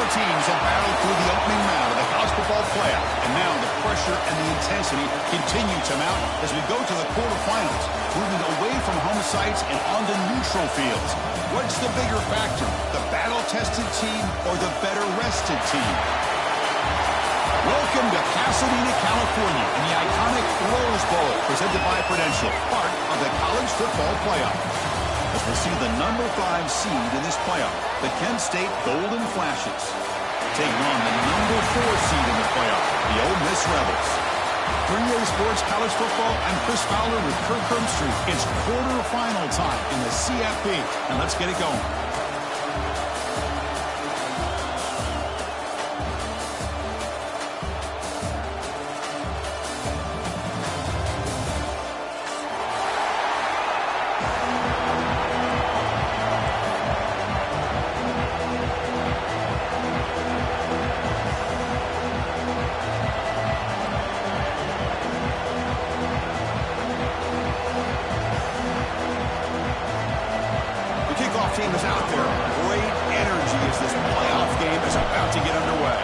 Four teams have battled through the opening round of the college football playoff, and now the pressure and the intensity continue to mount as we go to the quarterfinals, moving away from home sites and onto neutral fields. What's the bigger factor, the battle-tested team or the better-rested team? Welcome to Pasadena, California, in the iconic Rose Bowl, presented by Prudential, part of the college football playoff. As we see the number 5 seed in this playoff, the Kent State Golden Flashes, taking on the number 4 seed in the playoff, the Ole Miss Rebels. 3A Sports College Football, I'm Chris Fowler with Kirk Herbstreit. It's quarterfinal time in the CFP, and let's get it going. Team is out there. Great energy as this playoff game is about to get underway.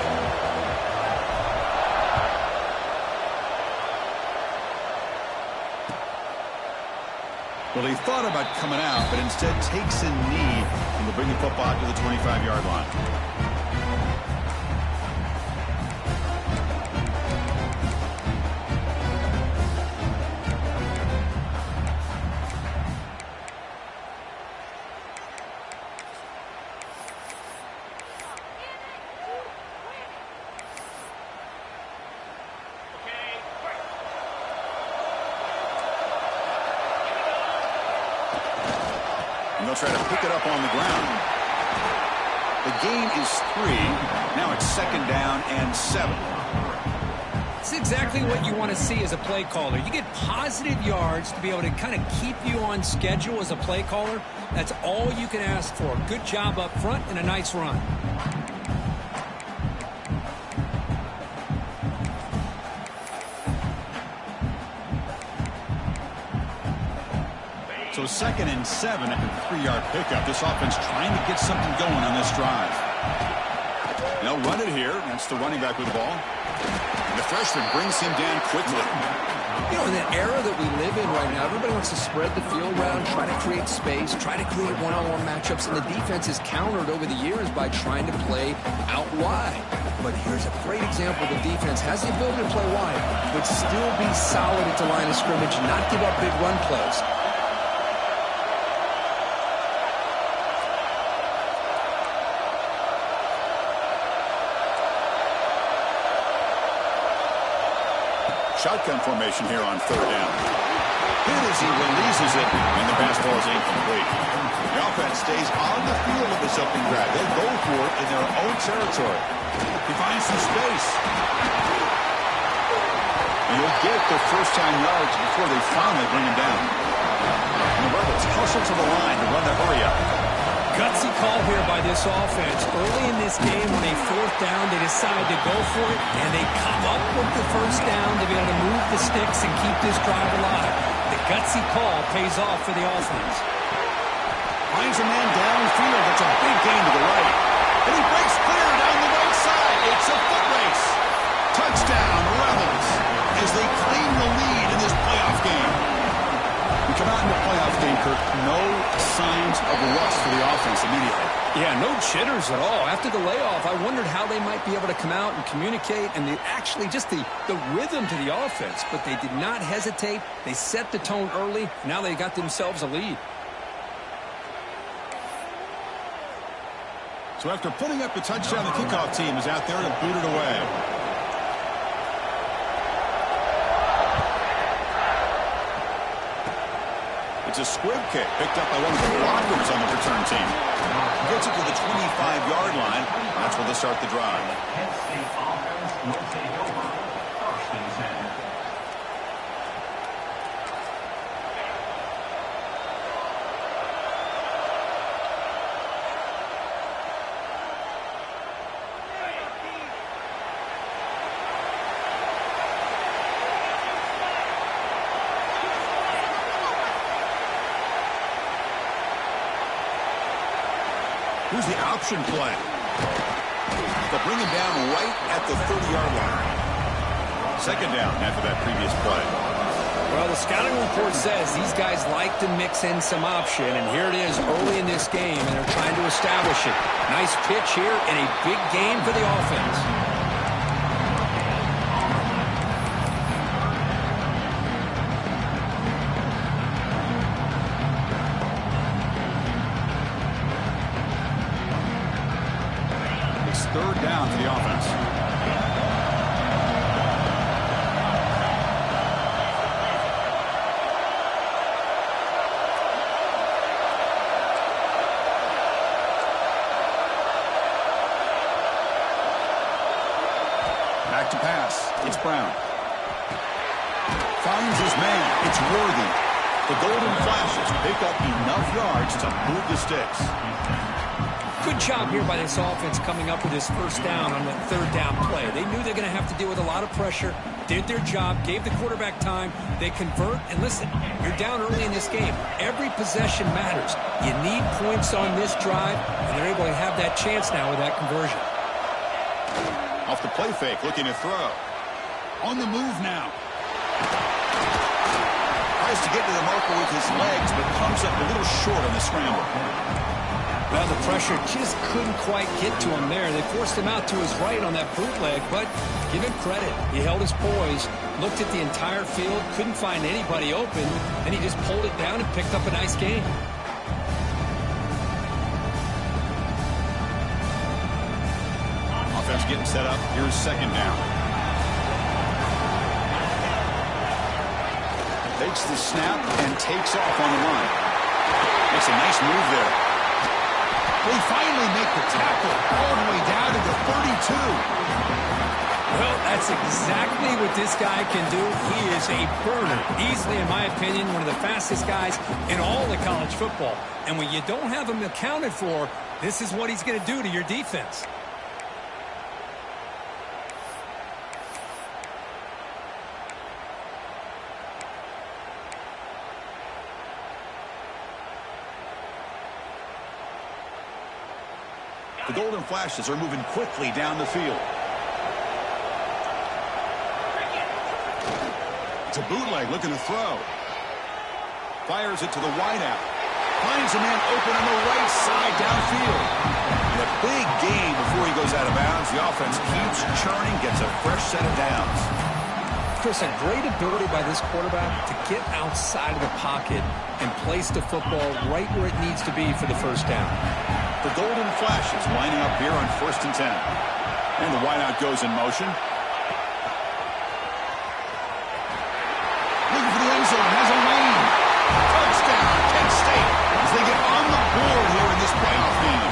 Well, he thought about coming out, but instead takes a knee and will bring the football to the 25-yard line. And they'll try to pick it up on the ground. The gain is 3. Now it's 2nd down and 7. It's exactly what you want to see as a play caller. You get positive yards to be able to kind of keep you on schedule as a play caller. That's all you can ask for. Good job up front and a nice run. So 2nd and 7 after the 3-yard pickup. This offense trying to get something going on this drive. They'll run it here. That's the running back with the ball. And the freshman brings him down quickly. You know, in the era that we live in right now, everybody wants to spread the field around, try to create space, try to create one-on-one matchups, and the defense is countered over the years by trying to play out wide. But here's a great example. The defense has the ability to play wide, but still be solid at the line of scrimmage, not give up big run plays. Shotgun formation here on 3rd down. Hit as he releases it, and the pass ball is incomplete. The offense stays on the field of this opening drive. They'll go for it in their own territory. He finds some space. And he'll get the first-time yards before they finally bring him down. And the Rebels hustle to the line to run the hurry-up. Gutsy call here by this offense. Early in this game, when they 4th down, they decide to go for it, and they come up with the first down to be able to move the sticks and keep this drive alive. The gutsy call pays off for the offense. Finds a man downfield. That's a big gain to the right. And he breaks clear down the right side. It's a foot race. Touchdown, Rebels, as they claim the lead in this playoff game. We come out in the playoff game, Kirk, no signs of rust for the offense immediately. Yeah, no jitters at all. After the layoff, I wondered how they might be able to come out and communicate and actually just the rhythm to the offense. But they did not hesitate. They set the tone early. Now they got themselves a lead. So after putting up the touchdown, the kickoff team is out there to boot it away. It's a squib kick picked up by one of the blockers on the return team. Gets it to the 25-yard line. That's where they'll start the drive. Here's the option play. They'll bring him down right at the 30-yard line. Second down after that previous play. Well, the scouting report says these guys like to mix in some option, and here it is early in this game, and they're trying to establish it. Nice pitch here and a big game for the offense. It's third down for the offense. Back to pass. It's Brown. Finds his man. It's Worthy. The Golden Flashes pick up enough yards to move the sticks. Good job here by this offense coming up with this first down on that third down play. They knew they're going to have to deal with a lot of pressure, did their job, gave the quarterback time. They convert, and listen, you're down early in this game. Every possession matters. You need points on this drive, and they're able to have that chance now with that conversion. Off the play fake, looking to throw. On the move now. Tries to get to the marker with his legs, but comes up a little short on the scramble. Well, the pressure just couldn't quite get to him there. They forced him out to his right on that bootleg, but give him credit. He held his poise, looked at the entire field, couldn't find anybody open, and he just pulled it down and picked up a nice gain. Offense getting set up. Here's second down. Takes the snap and takes off on the run. Makes a nice move there. They finally make the tackle all the way down to the 32. Well, that's exactly what this guy can do. He is a burner. Easily, in my opinion, one of the fastest guys in all of college football. And when you don't have him accounted for, this is what he's going to do to your defense. The Golden Flashes are moving quickly down the field. It's a bootleg looking to throw. Fires it to the wideout. Finds a man open on the right side downfield. And a big gain before he goes out of bounds. The offense keeps churning, gets a fresh set of downs. Chris, a great ability by this quarterback to get outside of the pocket and place the football right where it needs to be for the first down. The Golden Flashes lining up here on 1st and 10. And the wideout goes in motion. Looking for the end zone. Has a lane. Touchdown, Kent State, as they get on the board here in this playoff game.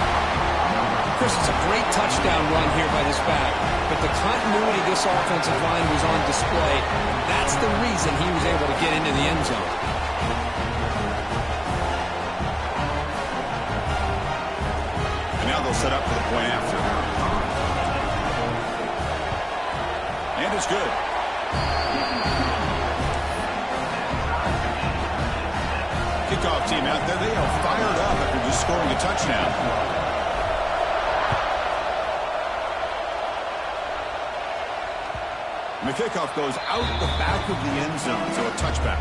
Chris, it's a great touchdown run here by this back. But the continuity of this offensive line was on display. That's the reason he was able to get into the end zone. Now they'll set up for the point after. And it's good. Kickoff team out there. They are fired up after just scoring a touchdown. And the kickoff goes out the back of the end zone, so a touchback.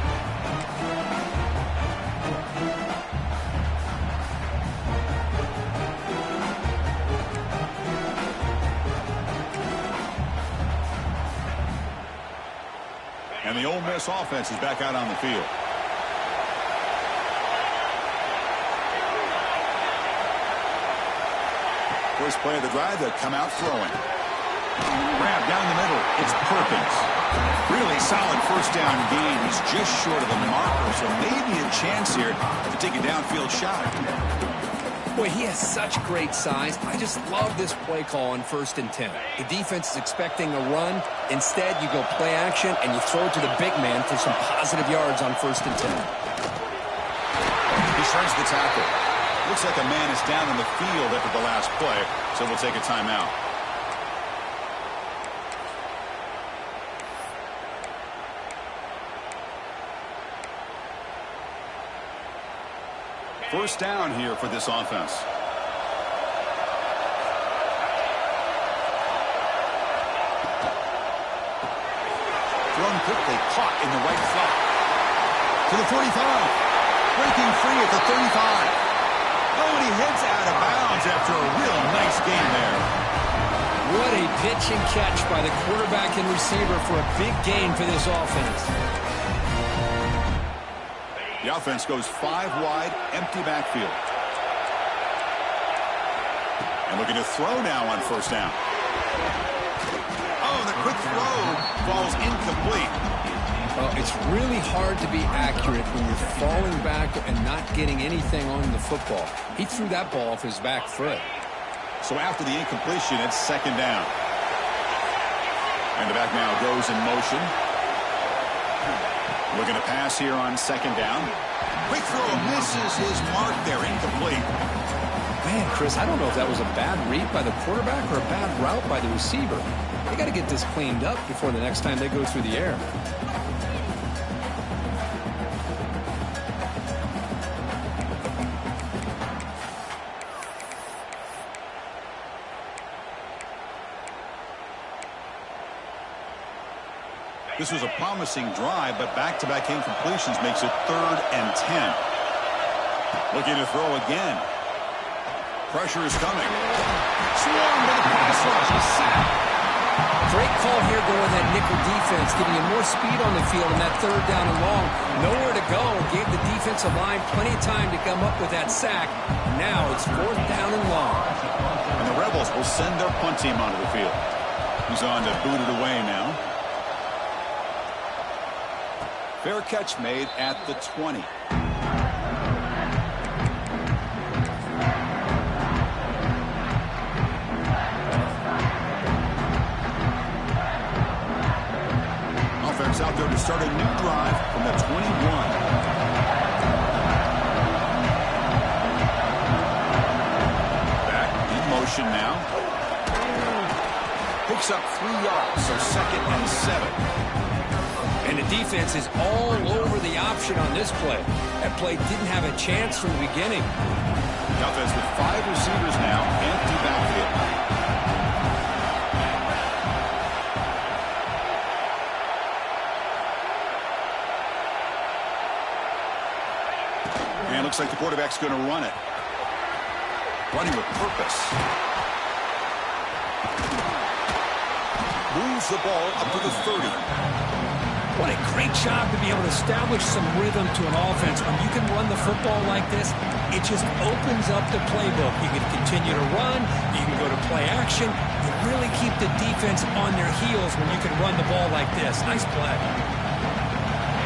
And the Ole Miss offense is back out on the field. First play of the drive, they'll come out throwing. Grab down the middle. It's Perkins. Really solid first down gain. He's just short of the marker, so maybe a chance here to take a downfield shot. Boy, he has such great size. I just love this play call on 1st and 10. The defense is expecting a run. Instead, you go play action, and you throw it to the big man for some positive yards on 1st and 10. He shreds the tackle. Looks like a man is down on the field after the last play, so we'll take a timeout. First down here for this offense. caught in the right flat. To the 45. Breaking free at the 35. Oh, and he heads out of bounds after a real nice game there. What a pitch and catch by the quarterback and receiver for a big gain for this offense. The offense goes 5 wide, empty backfield. And looking to throw now on first down. Oh, the quick throw falls incomplete. Well, it's really hard to be accurate when you're falling back and not getting anything on the football. He threw that ball off his back foot. So after the incompletion, it's second down. And the back now goes in motion. Looking to pass here on second down. Quick throw misses his mark there, incomplete. Man, Chris, I don't know if that was a bad read by the quarterback or a bad route by the receiver. They got to get this cleaned up before the next time they go through the air. This was a promising drive, but back-to-back incompletions makes it 3rd and 10. Looking to throw again. Pressure is coming. Swarmed by the pass rush. A sack. Great call here going that nickel defense, giving him more speed on the field in that 3rd down and long. Nowhere to go. Gave the defensive line plenty of time to come up with that sack. Now it's 4th down and long. And the Rebels will send their punt team onto the field. He's on to boot it away now. Fair catch made at the 20. Offense out there to start a new drive from the 21. Back in motion now. Picks up 3 yards, so 2nd and 7. And the defense is all over the option on this play. That play didn't have a chance from the beginning. The offense with 5 receivers now, empty backfield. And looks like the quarterback's going to run it. Running with purpose. Moves the ball up to the 30. What a great job to be able to establish some rhythm to an offense. When you can run the football like this, it just opens up the playbook. You can continue to run. You can go to play action. You really keep the defense on their heels when you can run the ball like this. Nice play.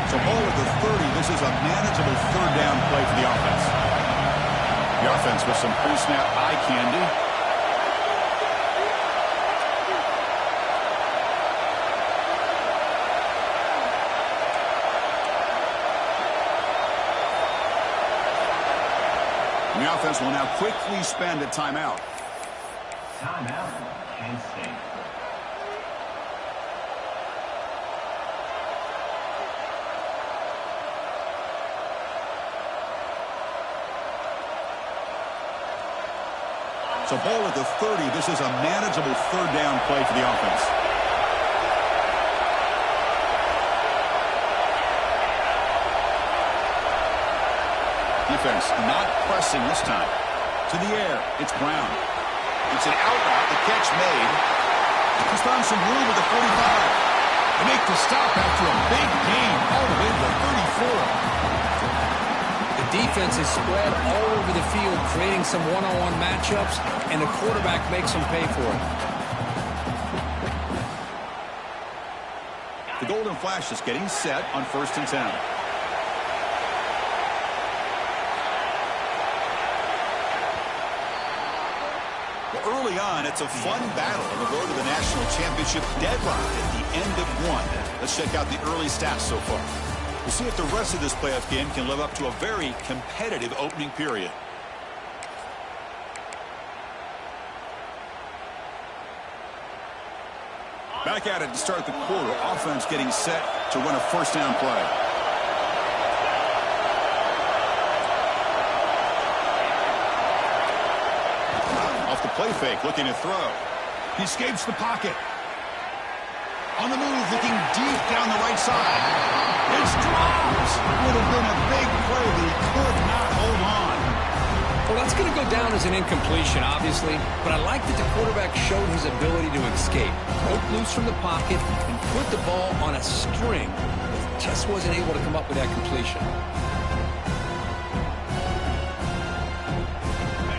So ball at the 30. This is a manageable 3rd down play for the offense. The offense with some pre-snap eye candy. The offense will now quickly spend a timeout. Timeout, Kent State. So ball at the 30. This is a manageable 3rd down play for the offense. Defense not pressing this time. To the air. It's Brown. It's an out route. The catch made. He's found some room at the 45. They make the stop after a big gain all the way to the 34. The defense is spread all over the field, creating some one-on-one matchups, and the quarterback makes them pay for it. The Golden Flash is getting set on 1st and 10. Early on, it's a fun battle on the road to the national championship deadline at the end of 1. Let's check out the early stats so far. We'll see if the rest of this playoff game can live up to a very competitive opening period. Back at it to start the quarter. Offense getting set to run a 1st down play. Play fake, looking to throw. He escapes the pocket. On the move, looking deep down the right side. It's dropped. Would have been a big play, but he could not hold on. Well, that's going to go down as an incompletion, obviously, but I like that the quarterback showed his ability to escape, broke loose from the pocket, and put the ball on a string. Just wasn't able to come up with that completion.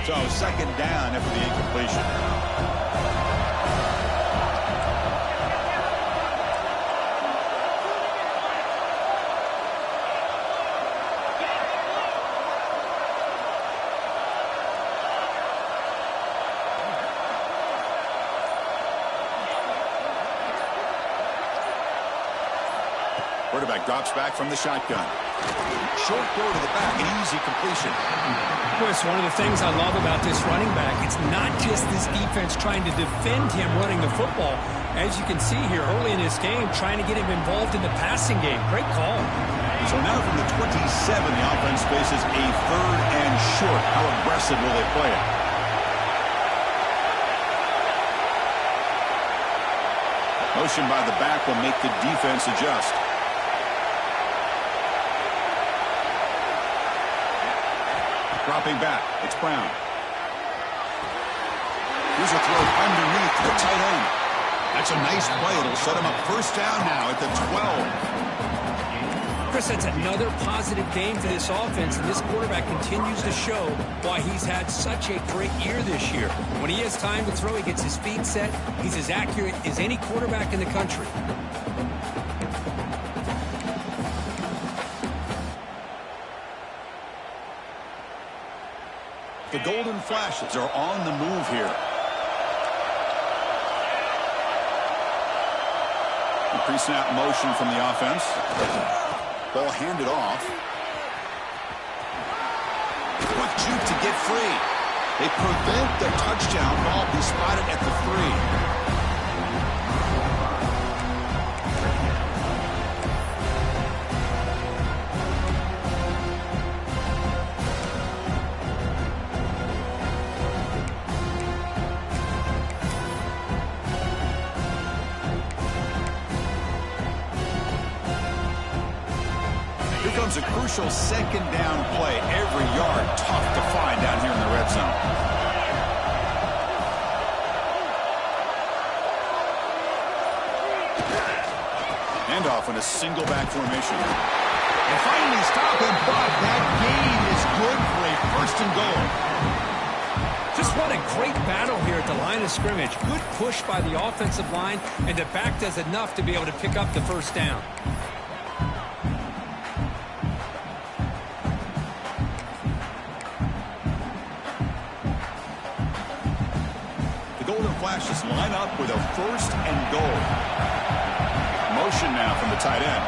So, second down after the incompletion. Quarterback drops back from the shotgun. Short throw to the back, an easy completion. Chris, one of the things I love about this running back, it's not just this defense trying to defend him running the football. As you can see here early in this game, trying to get him involved in the passing game. Great call. So now from the 27, the offense faces a third and short. How aggressive will they play it? Motion by the back will make the defense adjust. Dropping back, it's Brown. Here's a throw underneath to the tight end. That's a nice play. It'll set him up first down now at the 12. Chris, that's another positive game for this offense, and this quarterback continues to show why he's had such a great year this year. When he has time to throw, he gets his feet set. He's as accurate as any quarterback in the country. The Golden Flashes are on the move here. The pre-snap motion from the offense. Ball handed off. Quick juke to get free. They prevent the touchdown. Ball be spotted at the 3. A crucial second down play. Every yard tough to find down here in the red zone. Handoff in a single back formation. And finally stop him, but that gain is good for a first and goal. Just what a great battle here at the line of scrimmage. Good push by the offensive line, and the back does enough to be able to pick up the first down. Flashes line up with a first and goal. Motion now from the tight end.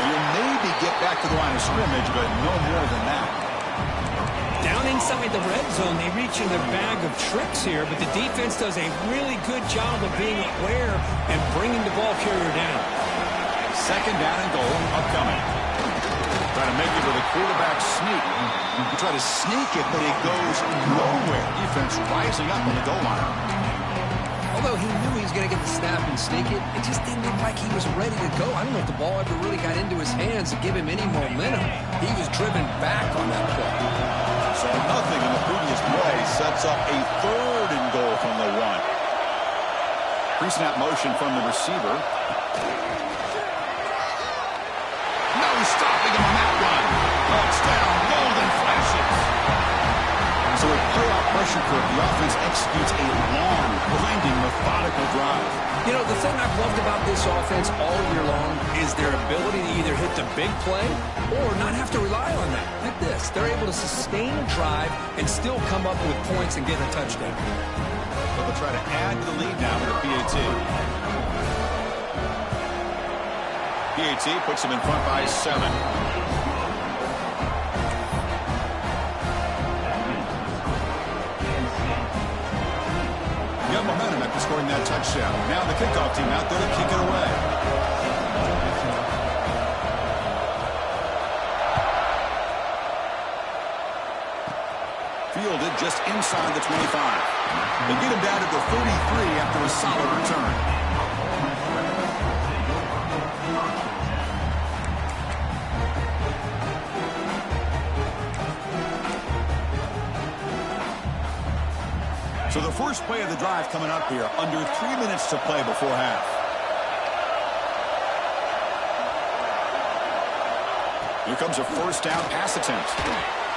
You'll maybe get back to the line of scrimmage, but no more than that. Down inside the red zone, they reach in their bag of tricks here, but the defense does a really good job of being aware and bringing the ball carrier down. Second down and goal upcoming. Try to make it with a quarterback sneak. You try to sneak it, but it goes nowhere. Defense rising up on the goal line. Although he knew he was going to get the snap and sneak it, it just didn't look like he was ready to go. I don't know if the ball ever really got into his hands to give him any momentum. He was driven back on that play. So nothing in the previous play sets up a third and goal from the 1. Pre-snap motion from the receiver. Stopping him on that run. Touchdown, Golden Flashes. So with playoff pressure curve, the offense executes a long, grinding, methodical drive. You know, the thing I've loved about this offense all year long is their ability to either hit the big play or not have to rely on that. Like this. They're able to sustain a drive and still come up with points and get a touchdown. So they'll try to add to the lead now with a PAT. PAT puts him in front by 7. Got momentum after scoring that touchdown. Now the kickoff team out there to kick it away. fielded just inside the 25. They get him down to the 33 after a solid return. So the first play of the drive coming up here, under 3 minutes to play before half. Here comes a first down pass attempt.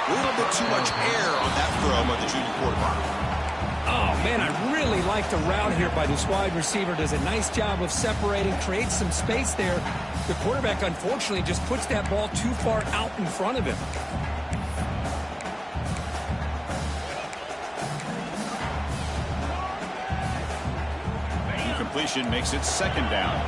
A little bit too much air on that throw by the junior quarterback. Oh, man, I really like the route here by this wide receiver. Does a nice job of separating, creates some space there. The quarterback, unfortunately, just puts that ball too far out in front of him. Completion makes it second down.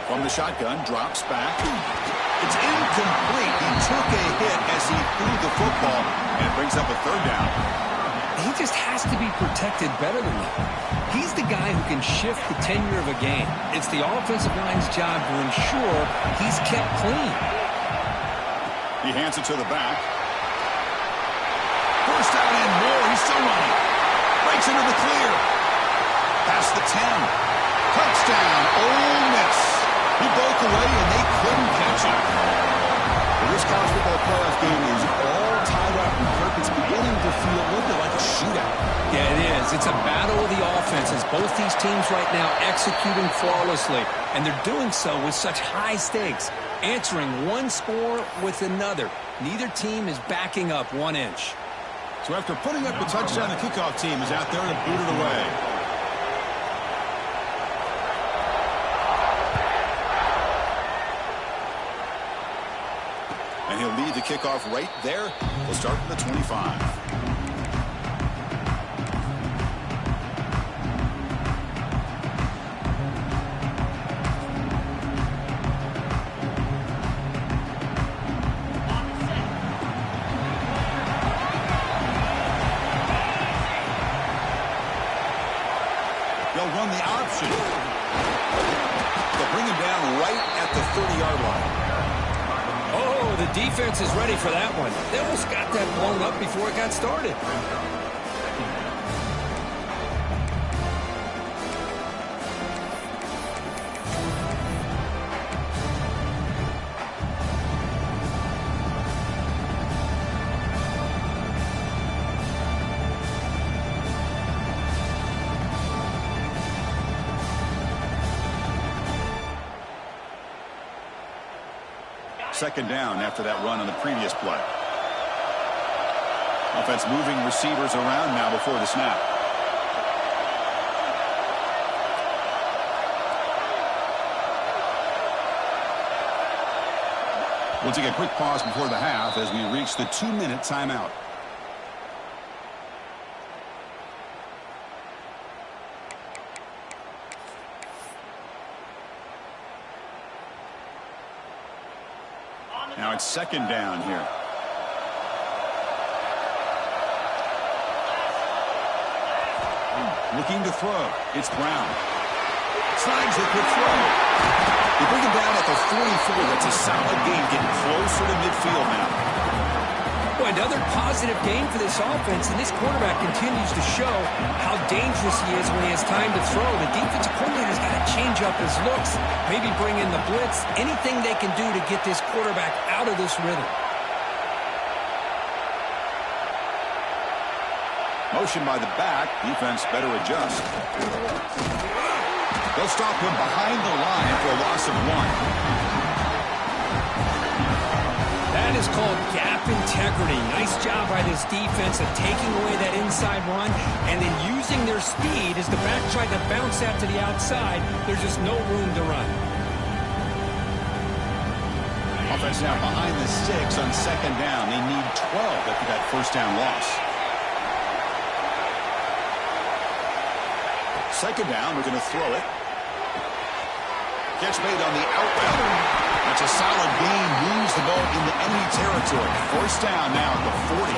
From the shotgun, drops back. It's incomplete. He took a hit as he threw the football, and it brings up a third down. He just has to be protected better than that. He's the guy who can shift the tenure of a game. It's the offensive line's job to ensure he's kept clean. He hands it to the back. First down and more. He's still running. Breaks into the clear. Past the 10. Touchdown, Ole Miss. He broke away, and they couldn't catch him. Well, this college football playoff game is all tied up, and Kirk, it's beginning to feel a little bit like a shootout. Yeah, it is. It's a battle of the offenses. Both these teams right now executing flawlessly, and they're doing so with such high stakes, answering one score with another. Neither team is backing up 1 inch. So after putting up the touchdown, the kickoff team is out there to boot it away. And he'll lead the kickoff right there. We'll start from the 25. They'll run the option. They'll bring him down right at the 30-yard line. Oh, the defense is ready for that one. They almost got that blown up before it got started. Second down after that run on the previous play. Offense moving receivers around now before the snap. We'll take a quick pause before the half as we reach the 2-minute timeout. Now it's second down here. Looking to throw. It's Brown. Slides a quick throw. They bring him down at the 44. That's a solid game, getting closer to midfield now. Boy, another positive game for this offense, and this quarterback continues to show how dangerous he is when he has time to throw. The defensive coordinator's got to change up his looks, maybe bring in the blitz, anything they can do to get this quarterback out of this rhythm. Motion by the back. Defense better adjust. They'll stop him behind the line for a loss of 1. That is called gap integrity. Nice job by this defense of taking away that inside run and then using their speed as the back tried to bounce out to the outside. There's just no room to run. Offense now behind the 6 on second down. They need 12 after that first down loss. Second down, we're going to throw it. Catch made on the out route. That's a solid gain. Moves the ball into enemy territory. First down now at the 40.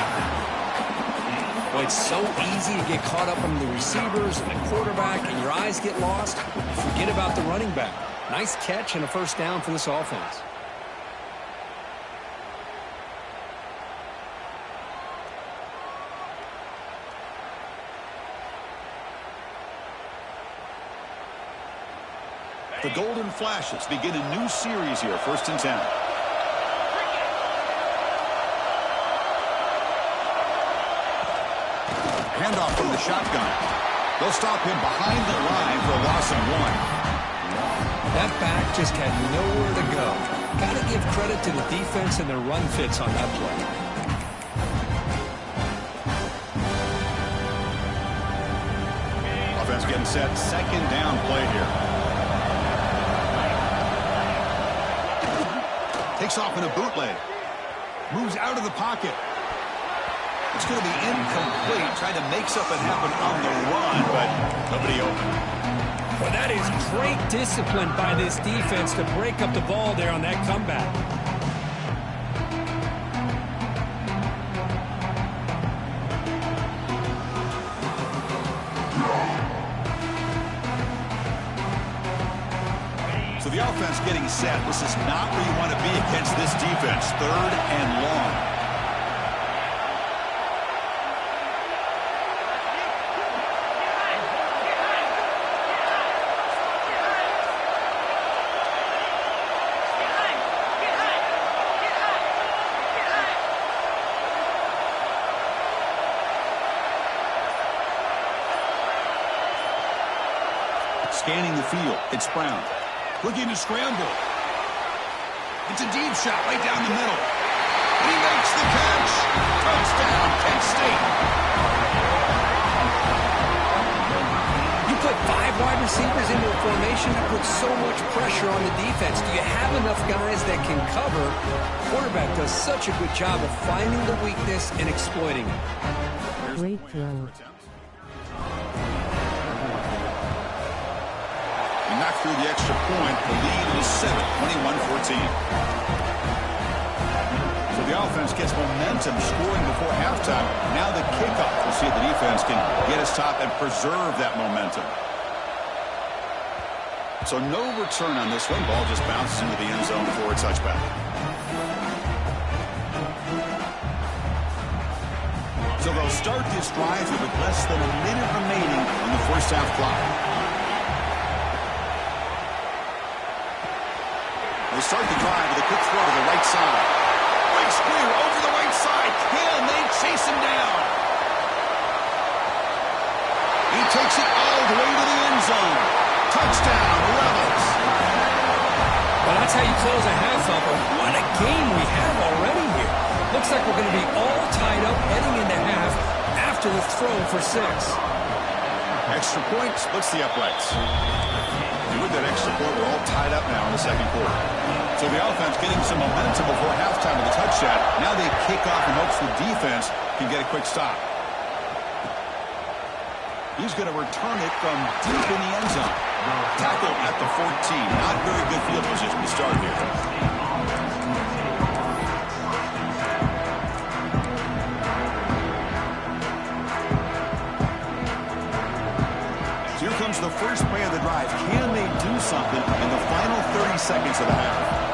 Well, it's so easy to get caught up on the receivers and the quarterback, and your eyes get lost. Forget about the running back. Nice catch and a first down for this offense. The Golden Flashes begin a new series here, 1st and 10. Handoff from the shotgun. They'll stop him behind the line for a loss of 1. That back just had nowhere to go. Got to give credit to the defense and their run fits on that play. Offense getting set. 2nd down play here. Takes off in a bootleg. Moves out of the pocket. It's going to be incomplete. Trying to make something happen on the run, but nobody open. Well, that is great discipline by this defense to break up the ball there on that comeback. So the offense getting set. This is not where you want to be against this defense. 3rd and long. Scanning the field, it's Brown. Looking to scramble. It's a deep shot right down the middle. And he makes the catch. Touchdown, Kent State. You put 5 wide receivers into a formation that puts so much pressure on the defense. Do you have enough guys that can cover? Quarterback does such a good job of finding the weakness and exploiting it. Great throw. Knocked through the extra point. The lead is 7, 21-14. So the offense gets momentum scoring before halftime. Now the kickoff. We'll see if the defense can get his top and preserve that momentum. So no return on this one. Ball just bounces into the end zone for a touchback. So they'll start this drive with less than a minute remaining on the first half clock. They start the drive with a quick throw to the right side. Big squeer over the right side. Can they chase him down? He takes it all the way to the end zone. Touchdown, Rebels. Well, that's how you close a half up. What a game we have already here. Looks like we're going to be all tied up heading into half after the throw for 6. Extra point splits the uprights. And with that extra point, we're all tied up now in the second quarter. So the offense getting some momentum before halftime with a touchdown. Now they kick off in hopes the defense can get a quick stop. He's going to return it from deep in the end zone. Tackle at the 14. Not very good field position to start here. Here comes the first play of the drive. Can they do something in the final 30 seconds of the half?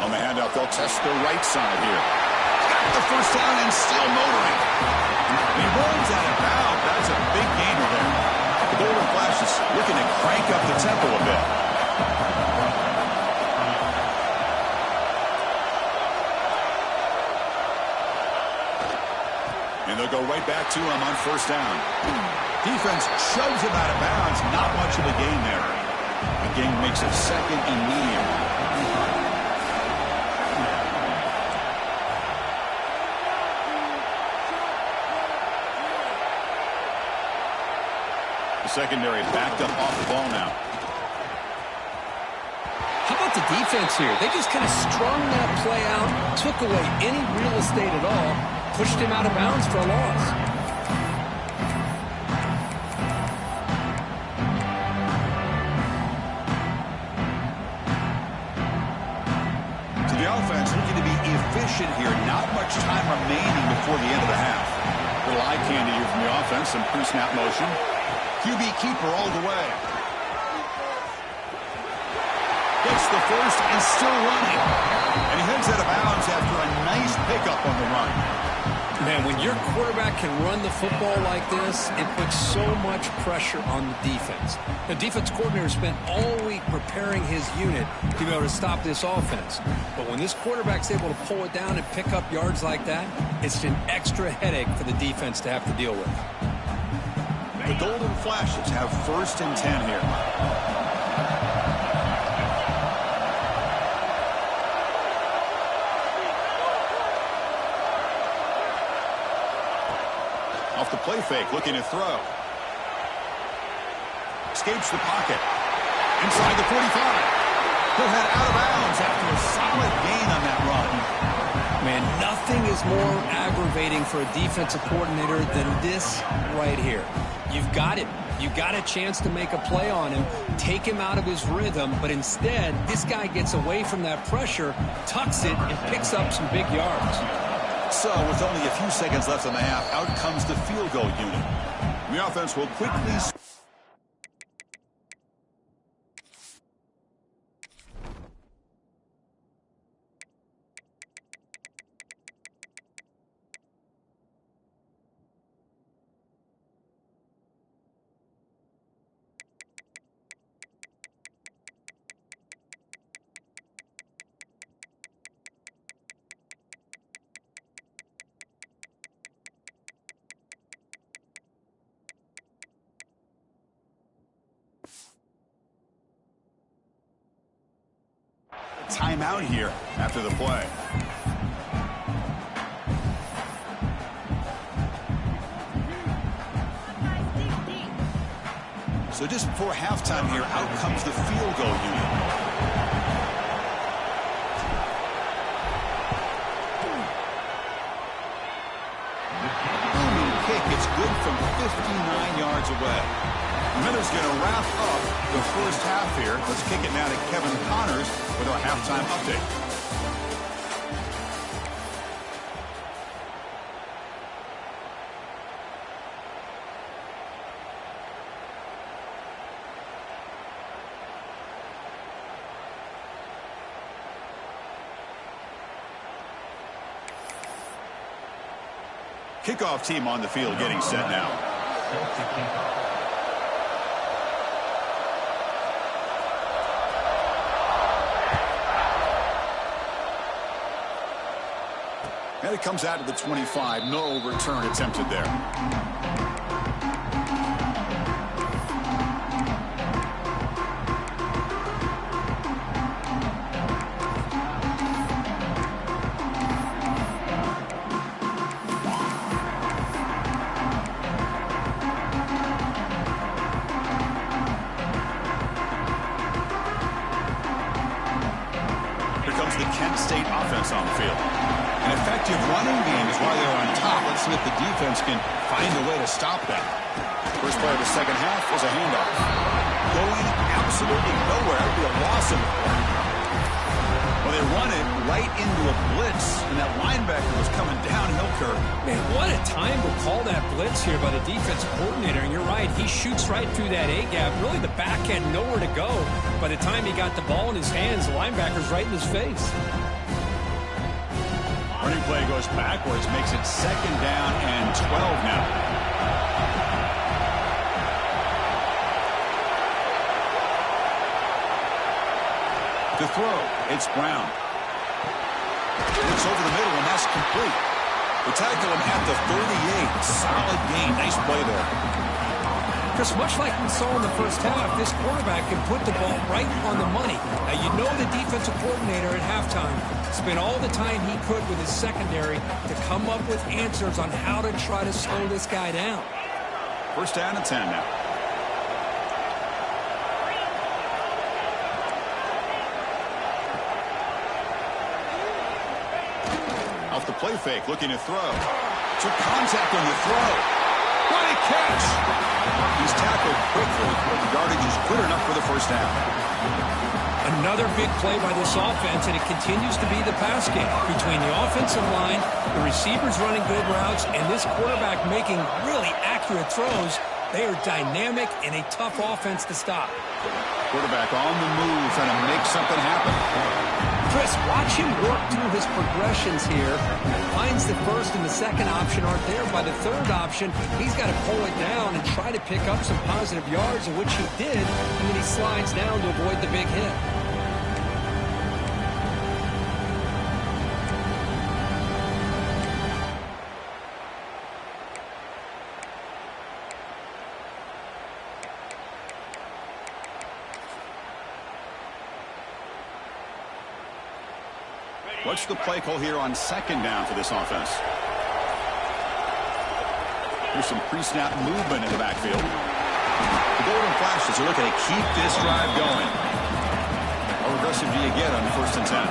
On the handout, they'll test the right side here. Got the first down and still motoring. He runs out of bounds. That's a big gainer there. The Golden Flashes looking to crank up the tempo a bit. And they'll go right back to him on first down. Defense shoves him out of bounds. Not much of a gain there. The game makes it 2nd and medium. The secondary backed up off the ball now. How about the defense here? They just kind of strung that play out, took away any real estate at all, pushed him out of bounds for a loss. So the offense looking to be efficient here. Not much time remaining before the end of the half. A little eye candy here from the offense. Some pre-snap motion. QB keeper all the way. Gets the first and still running. And he heads out of bounds after a nice pickup on the run. Man, when your quarterback can run the football like this, it puts so much pressure on the defense. The defense coordinator spent all week preparing his unit to be able to stop this offense. But when this quarterback's able to pull it down and pick up yards like that, it's an extra headache for the defense to have to deal with. The Golden Flashes have 1st and 10 here. Off the play fake, looking to throw. Escapes the pocket. Inside the 45. He'll head out of bounds after a solid gain on that run. Man, nothing is more aggravating for a defensive coordinator than this right here. You've got it. You've got a chance to make a play on him, take him out of his rhythm, but instead, this guy gets away from that pressure, tucks it, and picks up some big yards. So, with only a few seconds left in the half, out comes the field goal unit. The offense will quickly... Timeout here after the play. So just before halftime here, out comes the field goal unit. Booming kick. It's good from 59 yards away. Miller's going to wrap up the first half here. Let's kick it now to Kevin Connors with our halftime update. Kickoff team on the field getting set now. And it comes out to the 25. No return attempted there. Here comes the Kent State offense on the field. An effective running game is why they're on top. Let's see if the defense can find a way to stop that. First play of the second half is a handoff. Going absolutely nowhere. That would be a loss of it. Well, they run it right into a blitz, and that linebacker was coming downhill curve. Man, what a time to call that blitz here by the defensive coordinator. And you're right, he shoots right through that A-gap. Really, the back had nowhere to go. By the time he got the ball in his hands, the linebacker's right in his face. Running play goes backwards, makes it 2nd down and 12 now. To throw, it's Brown. It's over the middle, and that's complete. They tackle him at the 38. Solid gain. Nice play there. Chris, much like we saw in the first half, this quarterback can put the ball right on the money. Now, you know the defensive coordinator at halftime spent all the time he could with his secondary to come up with answers on how to try to slow this guy down. 1st down and 10 now. Off the play fake, looking to throw. Took contact on the throw. What a catch! He's tackled quickly, but the yardage is good enough for the 1st down. Another big play by this offense, and it continues to be the pass game between the offensive line, the receivers running good routes, and this quarterback making really accurate throws. They are dynamic and a tough offense to stop. Quarterback on the move, trying to make something happen. Chris, watch him work through his progressions here. Finds the first and the second option aren't there. By the third option, he's got to pull it down and try to pick up some positive yards, of which he did, and then he slides down to avoid the big hit. What's the play call here on second down for this offense? Here's some pre-snap movement in the backfield. The Golden Flashes are looking to keep this drive going. How aggressive do you get on first and 10?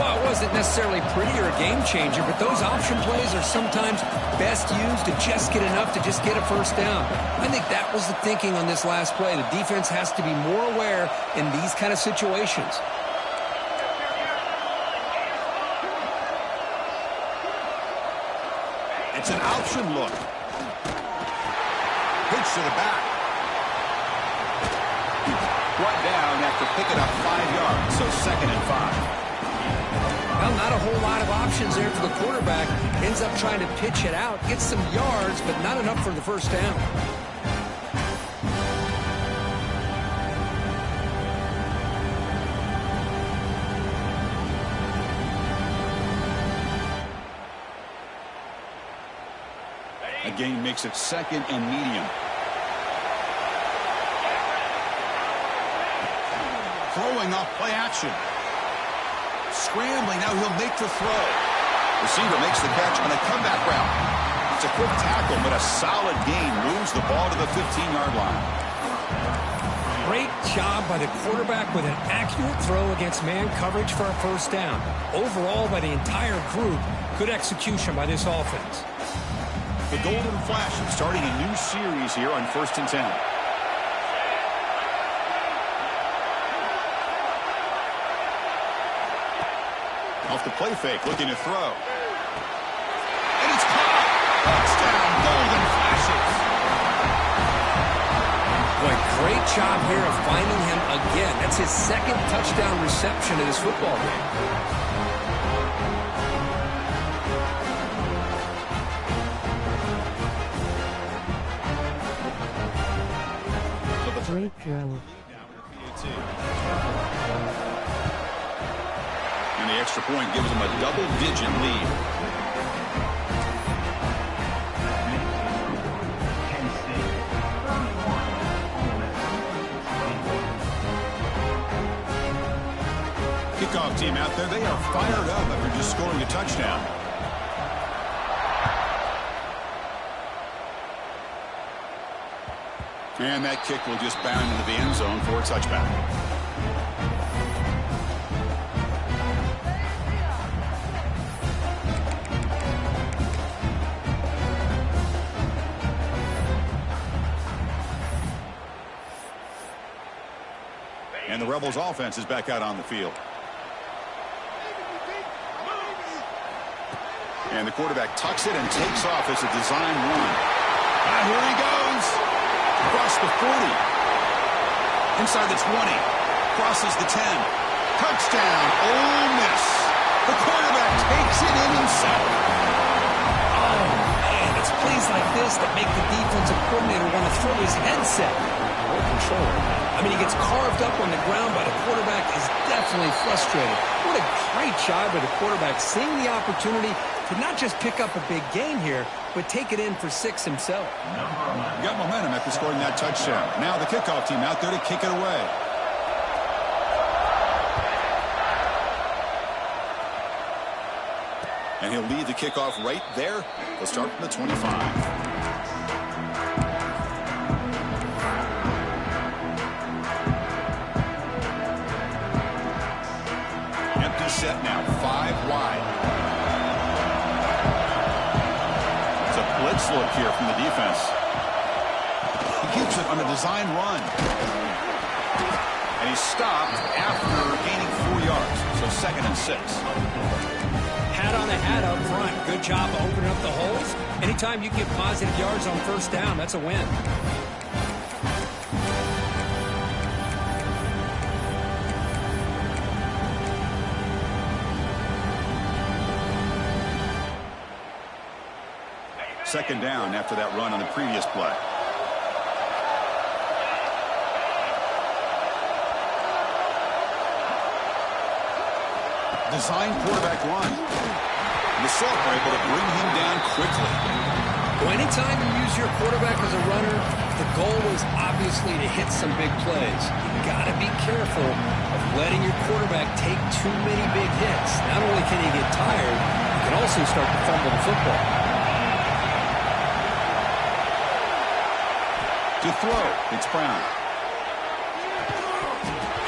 Well, it wasn't necessarily pretty or a game changer, but those option plays are sometimes best used to just get enough to just get a first down. I think that was the thinking on this last play. The defense has to be more aware in these kind of situations. It's an option look. Pitch to the back. Brought down after picking up 5 yards, so 2nd and 5. Well, not a whole lot of options there for the quarterback. Ends up trying to pitch it out, gets some yards, but not enough for the first down. Gain makes it 2nd and medium. Throwing off play action. Scrambling, now he'll make the throw. Receiver makes the catch on a comeback route. It's a quick tackle, but a solid gain moves the ball to the 15-yard line. Great job by the quarterback with an accurate throw against man coverage for a first down. Overall, by the entire group, good execution by this offense. The Golden Flashes starting a new series here on 1st and 10. Off the play fake, looking to throw. And it's caught! Touchdown, Golden Flashes! Boy, great job here of finding him again. That's his 2nd touchdown reception in this football game. Great throw. And the extra point gives them a double-digit lead. Kickoff team out there, they are fired up after just scoring a touchdown. And that kick will just bound into the end zone for a touchback. And the Rebels offense is back out on the field. And the quarterback tucks it and takes off as a design run. Ah, here he goes. Across the 40. Inside the 20. Crosses the 10. Touchdown, Ole Miss. The quarterback takes it in himself. Oh, man, it's plays like this that make the defensive coordinator want to throw his headset. More control. I mean, he gets carved up on the ground, but the quarterback is definitely frustrated. What a great job by the quarterback, seeing the opportunity to not just pick up a big gain here, but take it in for 6 himself. Got momentum after scoring that touchdown. Now the kickoff team out there to kick it away. And he'll lead the kickoff right there. They'll start from the 25. Set now, 5 wide. It's a blitz look here from the defense. He keeps it on a design run. And he's stopped after gaining 4 yards, so 2nd and 6. Hat on a hat up front. Good job of opening up the holes. Anytime you get positive yards on first down, that's a win. second down after that run on the previous play. Design quarterback run. The Soft are able to bring him down quickly. Well, anytime you use your quarterback as a runner, the goal is obviously to hit some big plays. You've got to be careful of letting your quarterback take too many big hits. Not only can he get tired, he can also start to fumble the football. To throw, it's Brown.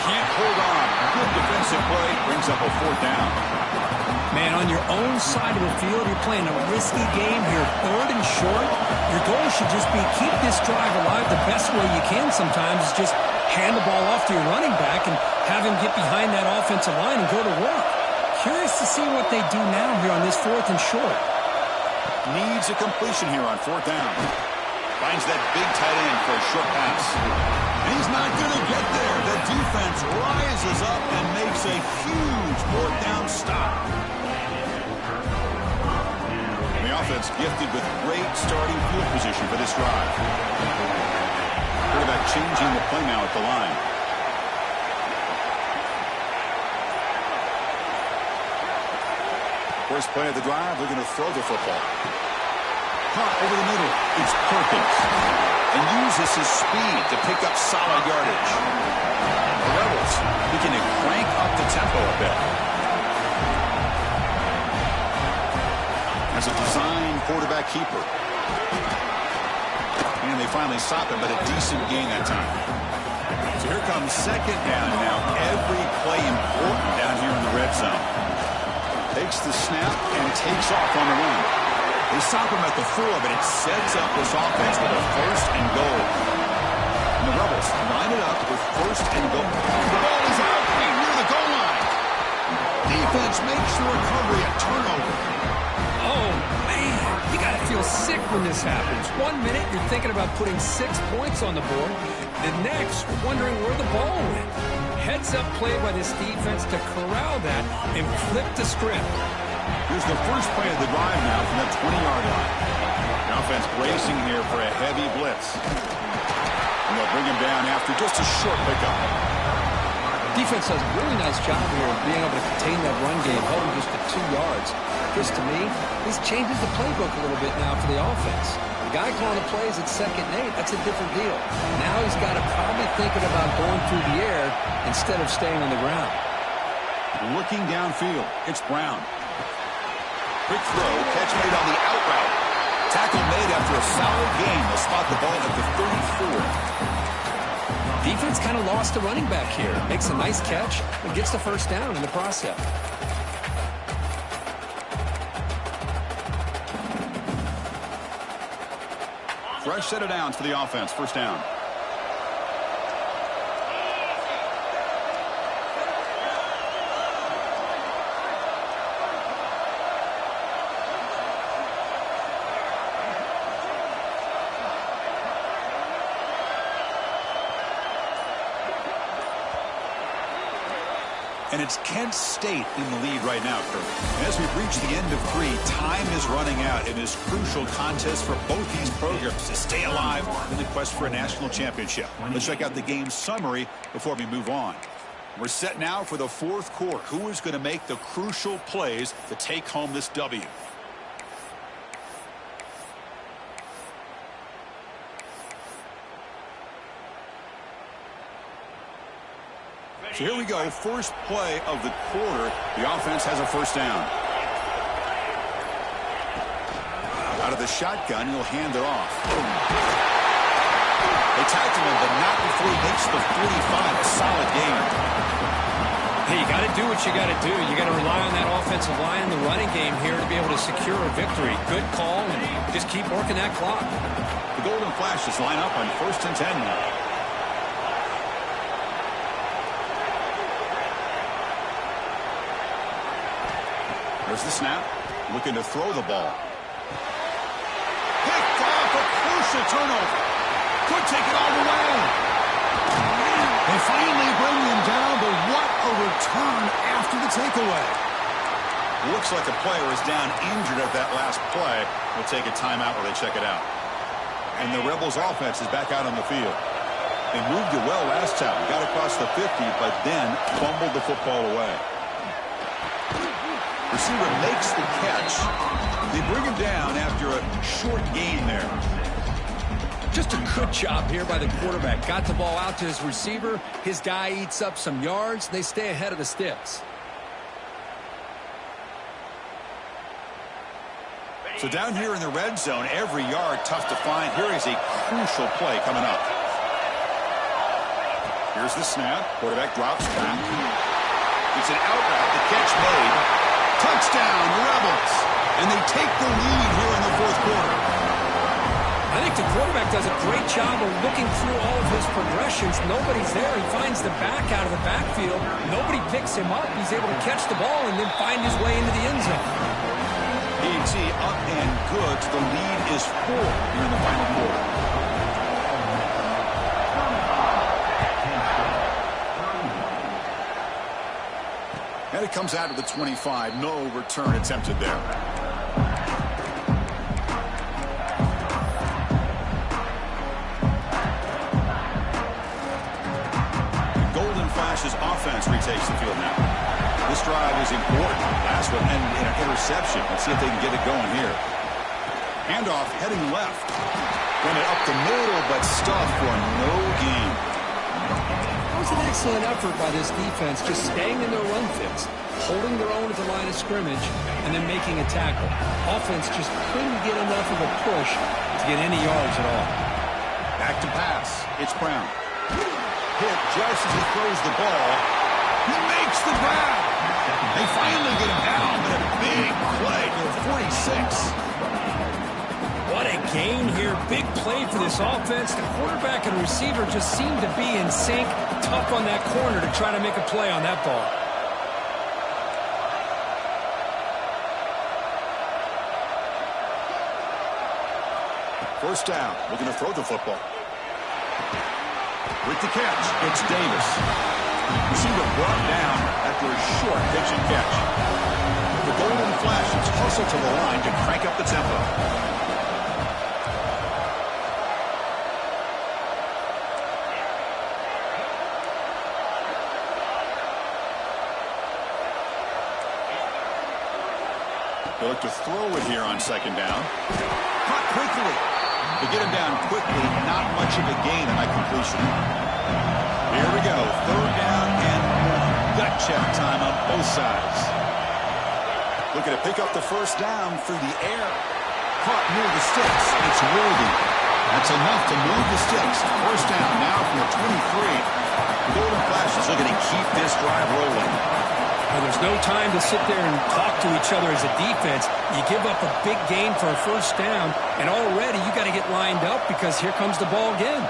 Can't hold on. Good defensive play. Brings up a fourth down. Man, on your own side of the field, you're playing a risky game here. Third and short. Your goal should just be keep this drive alive the best way you can sometimes is just hand the ball off to your running back and have him get behind that offensive line and go to work. Curious to see what they do now here on this fourth and short. Needs a completion here on fourth down. Finds that big tight end for a short pass. And he's not going to get there. The defense rises up and makes a huge fourth down stop. The offense gifted with great starting field position for this drive. Quarterback changing the play now at the line. First play of the drive, they're going to throw the football. Caught over the middle. It's Perkins. And uses his speed to pick up solid yardage. The Rebels begin to crank up the tempo a bit. As a design quarterback keeper. And they finally stop him, but a decent gain that time. So here comes second down now. Every play important down here in the red zone. Takes the snap and takes off on the run. They stop him at the 4, but it sets up this offense with a first and goal. And the Rebels line it up with first and goal. The ball is out near the goal line. Defense makes the recovery a turnover. Oh, man, you got to feel sick when this happens. 1 minute, you're thinking about putting 6 points on the board. The next, wondering where the ball went. Heads-up play by this defense to corral that and flip the script. Here's the first play of the drive now from that 20-yard line. The offense bracing here for a heavy blitz. And they'll bring him down after just a short pickup. Defense does a really nice job here of being able to contain that run game, holding just to 2 yards. Chris, to me, this changes the playbook a little bit now for the offense. The guy calling the plays at 2nd and 8, that's a different deal. Now he's got to probably thinking about going through the air instead of staying on the ground. Looking downfield, it's Brown. Quick throw, catch made on the out route. Tackle made after a solid gain. They'll spot the ball at the 34. Defense kind of lost the running back here. Makes a nice catch and gets the first down in the process. Fresh set of downs for the offense. First down. And it's Kent State in the lead right now, Kirk. And as we've reached the end of 3, time is running out in this crucial contest for both these programs to stay alive in the quest for a national championship. Let's check out the game summary before we move on. We're set now for the 4th quarter. Who is going to make the crucial plays to take home this W? So here we go, first play of the quarter. The offense has a first down. Out of the shotgun, he'll hand it off. They tackle him, but not before he makes the 45. A solid game. Hey, you got to do what you got to do. You got to rely on that offensive line in the running game here to be able to secure a victory. Good call, and just keep working that clock. The Golden Flashes line up on 1st and 10 now. There's the snap. Looking to throw the ball. Picked off, a crucial turnover. Could take it all the way. They finally bring him down, but what a return after the takeaway. Looks like a player is down injured at that last play. We'll take a timeout while they check it out. And the Rebels offense is back out on the field. They moved it well last time. Got across the 50, but then fumbled the football away. Receiver makes the catch. They bring him down after a short gain there. Just a good job here by the quarterback. Got the ball out to his receiver. His guy eats up some yards. They stay ahead of the sticks. So down here in the red zone, every yard tough to find. Here is a crucial play coming up. Here's the snap. Quarterback drops back. It's an out route. The catch made. Touchdown, Rebels. And they take the lead here in the fourth quarter. I think the quarterback does a great job of looking through all of his progressions. Nobody's there. He finds the back out of the backfield. Nobody picks him up. He's able to catch the ball and then find his way into the end zone. PNC up and good. The lead is 4 here in the final quarter. And it comes out of the 25. No return attempted there. Golden Flash's offense retakes the field now. This drive is important. Last one ended in an interception. Let's see if they can get it going here. Handoff heading left. Run it up the middle, but stuffed for no gain. That was an excellent effort by this defense, just staying in their run fits, holding their own at the line of scrimmage, and then making a tackle. Offense just couldn't get enough of a push to get any yards at all. Back to pass. It's Brown. Hit just as he throws the ball. He makes the grab. They finally get him down, but a big play to the 46. What a gain here. Big play for this offense. The quarterback and receiver just seem to be in sync. Tough on that corner to try to make a play on that ball. First down. Looking to throw the football. With the catch, it's Davis. Receiver brought down after a short pitch and catch. The Golden Flashes hustle to the line to crank up the tempo. They look to throw it here on second down. Caught quickly. They get him down quickly. Not much of a gain on that completion. Here we go. Third down and more. Gut check time on both sides. Looking to pick up the first down through the air. Caught near the sticks. It's Worthy. That's enough to move the sticks. First down now from the 23. The Golden Flashes looking to keep this drive rolling. Well, there's no time to sit there and talk to each other as a defense. You give up a big gain for a first down, and already you got to get lined up because here comes the ball again.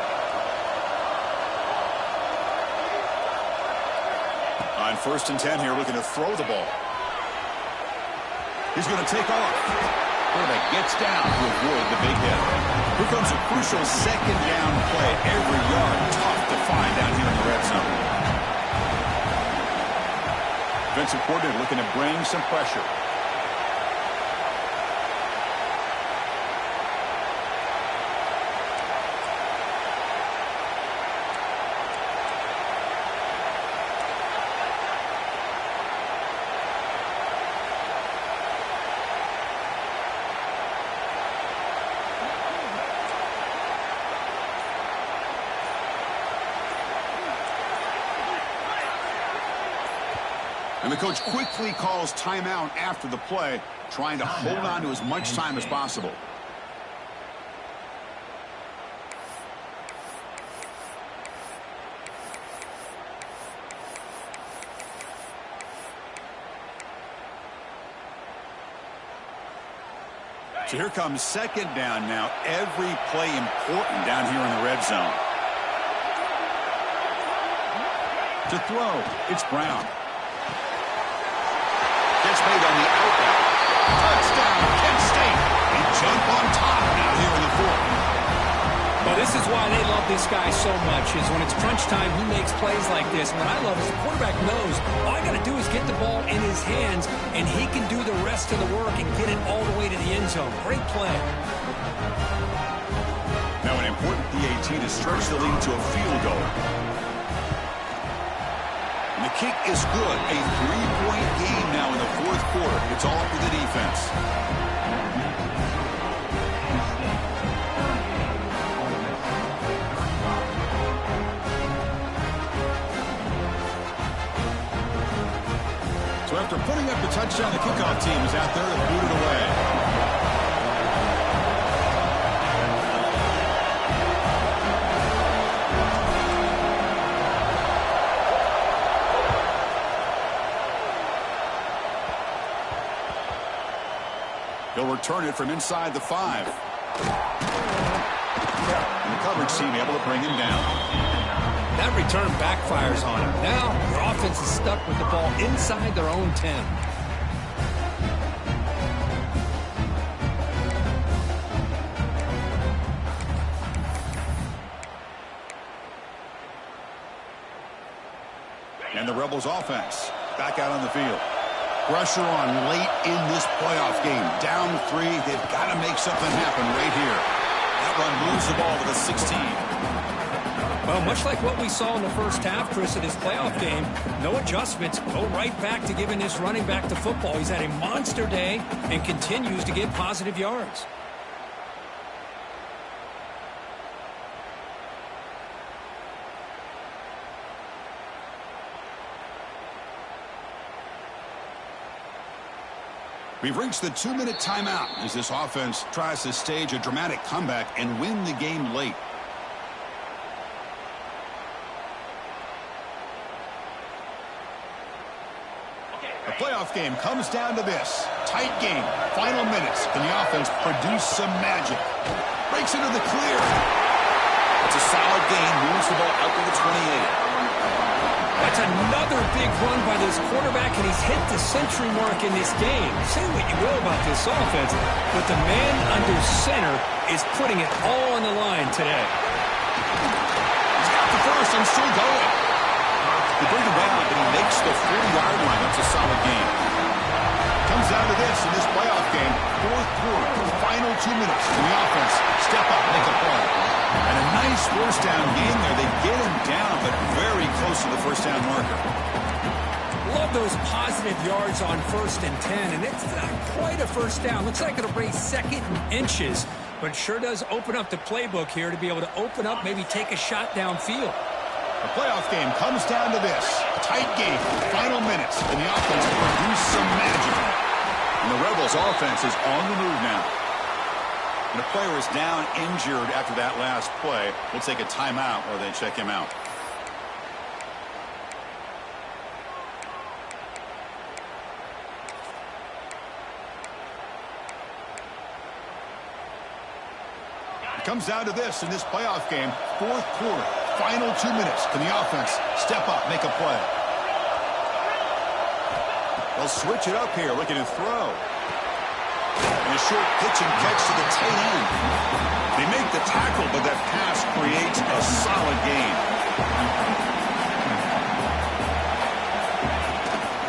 On first and 10 here, looking to throw the ball. He's going to take off. Quarterback gets down to avoid the big hit. Here comes a crucial second down play. Every yard tough to find down here in the red zone. Defensive coordinator looking to bring some pressure. And the coach quickly calls timeout after the play, trying to hold on to as much time as possible. So here comes second down now. Every play important down here in the red zone. To throw, it's Brown. Gets made on the outlet. Touchdown, Kent State. They jump on top now here in the fourth. Well, this is why they love this this guy so much is when it's crunch time, he makes plays like this. What I love is the quarterback knows all I got to do is get the ball in his hands, and he can do the rest of the work and get it all the way to the end zone. Great play. Now an important PAT to stretch the lead to a field goal. And the kick is good. A 3-point game now in the fourth quarter. It's all up to the defense. So after putting up the touchdown, the kickoff team is out there to boot it away. He'll return it from inside the 5. And the coverage team able to bring him down. That return backfires on him. Now, their offense is stuck with the ball inside their own 10. And the Rebels offense back out on the field. Pressure on late in this playoff game. Down 3. They've got to make something happen right here. That run moves the ball to the 16. Well, much like what we saw in the first half, Chris, of this playoff game, no adjustments. Go right back to giving this running back the football. He's had a monster day and continues to get positive yards. We've reached the 2-minute timeout as this offense tries to stage a dramatic comeback and win the game late. The playoff game comes down to this. Tight game, final minutes, and the offense produced some magic. Breaks into the clear. It's a solid game, moves the ball out to the 28. That's another big run by this quarterback, and he's hit the century mark in this game. Say what you will about this offense, but the man under center is putting it all on the line today. He's got the first and still going. They bring him down, but he makes the 40-yard line. That's a solid game. Comes down to this in this playoff game. Fourth quarter, final 2 minutes. And the offense step up, make a play. And a nice first down game there. They get him down, but very close to the first down marker. Love those positive yards on 1st and 10, and it's not quite a first down. Looks like it'll bring 2nd and inches, but sure does open up the playbook here to be able to open up, maybe take a shot downfield. The playoff game comes down to this. Tight game, final minutes, and the offense produced some magic. And the Rebels offense is on the move now. And the player is down injured after that last play. We'll take a timeout while they check him out. It comes down to this in this playoff game. Fourth quarter, final 2 minutes. Can the offense step up, make a play? They'll switch it up here, looking to throw. And a short pitch and catch to the tight end. They make the tackle, but that pass creates a solid gain.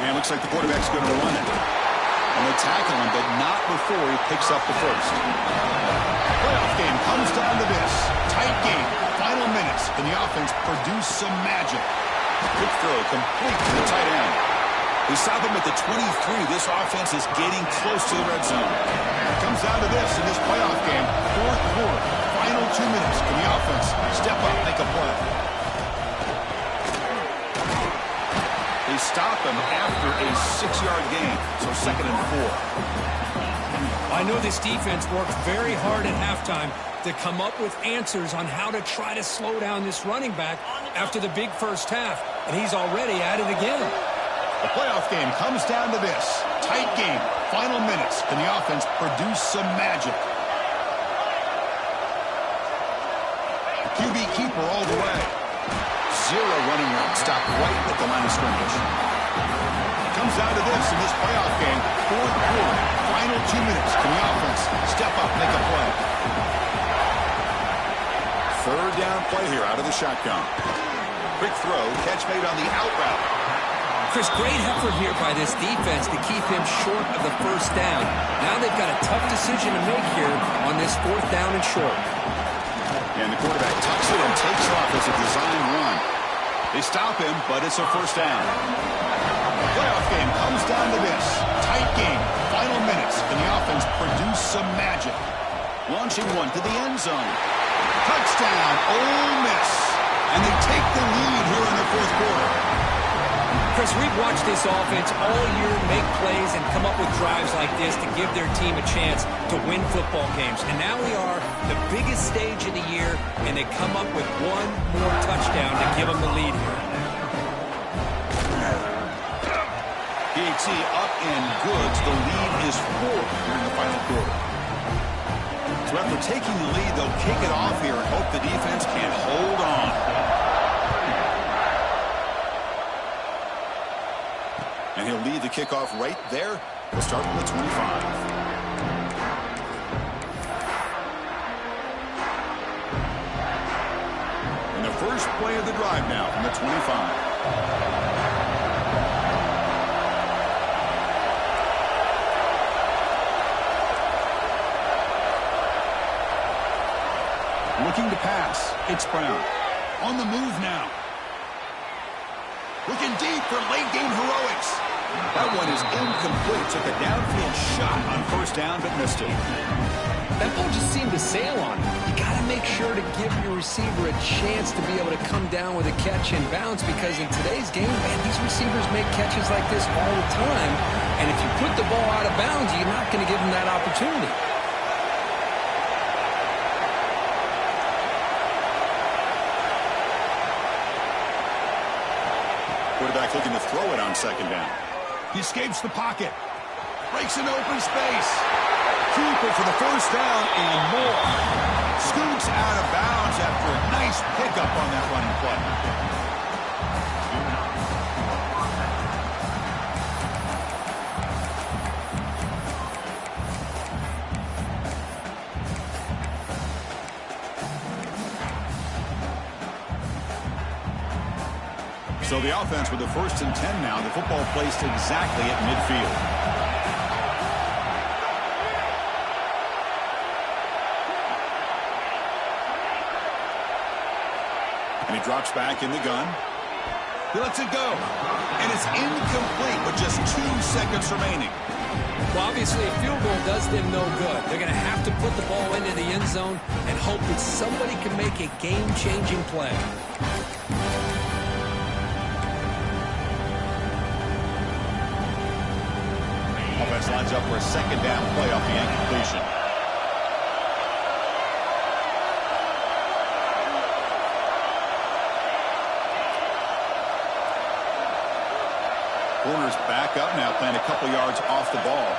And it looks like the quarterback's going to run it. And they tackle him, but not before he picks up the first. Playoff game comes down to this. Tight game, final minutes, and the offense produced some magic. Quick throw, complete to the tight end. We stop him at the 23. This offense is getting close to the red zone. It comes down to this in this playoff game. Fourth quarter, final 2 minutes. Can the offense step up, make a play? They stop him after a 6-yard gain, so 2nd and 4. I know this defense worked very hard at halftime to come up with answers on how to try to slow down this running back after the big first half, and he's already at it again. The playoff game comes down to this. Tight game, final minutes. Can the offense produce some magic? The QB keeper all the way. 0 running room. Stop right at the line of scrimmage. It comes down to this in this playoff game. Fourth quarter, final 2 minutes. Can the offense step up, make a play? Third down play here out of the shotgun. Quick throw, catch made on the out route. Chris, great effort here by this defense to keep him short of the first down. Now they've got a tough decision to make here on this fourth down and short. And the quarterback tucks it and takes off as a design run. They stop him, but it's a first down. The playoff game comes down to this. Tight game, final minutes, and the offense produce some magic. Launching one to the end zone. Touchdown, Ole Miss. And they take the lead here in the fourth quarter. Chris, we've watched this offense all year make plays and come up with drives like this to give their team a chance to win football games. And now we are the biggest stage of the year, and they come up with one more touchdown to give them the lead here. PHC up and good. The lead is 4 here in the final quarter. So after taking the lead, they'll kick it off here and hope the defense can hold on. And he'll lead the kickoff right there. We'll start from the 25. And the first play of the drive now from the 25. Looking to pass. It's Brown. On the move now. Looking deep for late-game heroics. That one is incomplete. Took a downfield shot on first down, but missed it. That ball just seemed to sail on him. You got to make sure to give your receiver a chance to be able to come down with a catch and bounce, because in today's game, man, these receivers make catches like this all the time. And if you put the ball out of bounds, you're not going to give them that opportunity. Quarterback looking to throw it on second down. He escapes the pocket. Breaks into open space. Keeper for the first down and more. Scoots out of bounds after a nice pickup on that running play. So the offense with the 1st and 10 now. The football placed exactly at midfield. And he drops back in the gun. He lets it go. And it's incomplete with just 2 seconds remaining. Well, obviously, a field goal does them no good. They're going to have to put the ball into the end zone and hope that somebody can make a game-changing play. Offense lines up for a second down play off the incompletion. Corners back up now, playing a couple yards off the ball.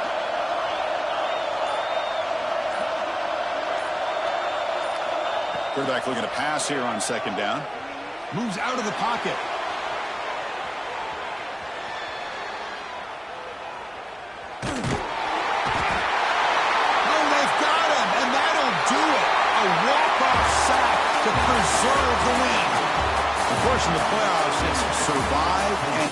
Quarterback looking to pass here on second down. Moves out of the pocket. A walk-off sack to preserve the win. Of course, in the playoffs, it's survive and